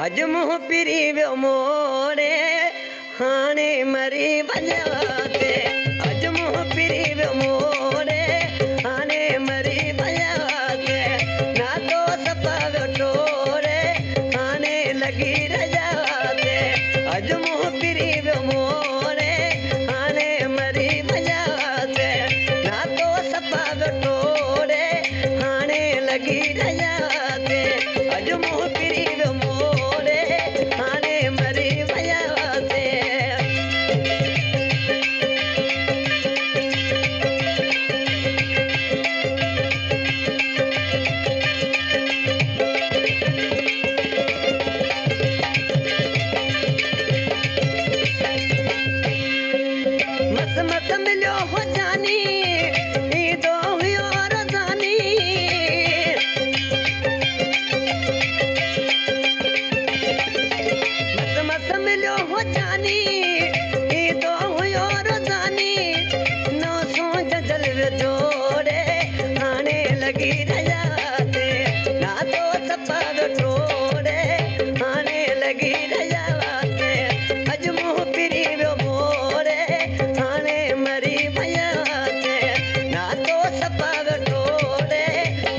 अज मुँह पिरी वियो मोरे हाणे मरी वञाते अज मुँह पिरी वियो मोरे हाणे मरी वञाते ना तो सपा टोरे हाणे लगी रजाते अज मुँह पिरी वियो मोरे हाणे मरी वञाते ना तो सपा टोरे हाणे लगी रजाते अज मुँह पिरी वियो मोरे हाणे मरी वञाते मस मस मिलियो हो जानी ईंदो हुयो रज़ानी मस मस मिलियो हो जानी ईंदो हुयो रज़ानी नो सोच जल जोड़े हाणे लगी रजाते ना तो सपा टोड़े हाणे लगी रजाते अज मुँह पिरी वियो मोरे हाणे मरी वञाते ना तो सपा टोड़े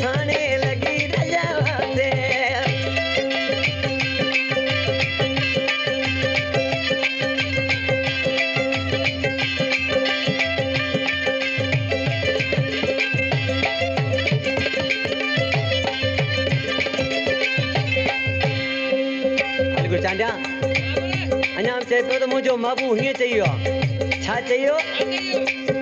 हाणे लगी रजाते चांडिया अञा चए पियो त मुंहिंजो माबू हीअं चई वियो आहे छा चई वियो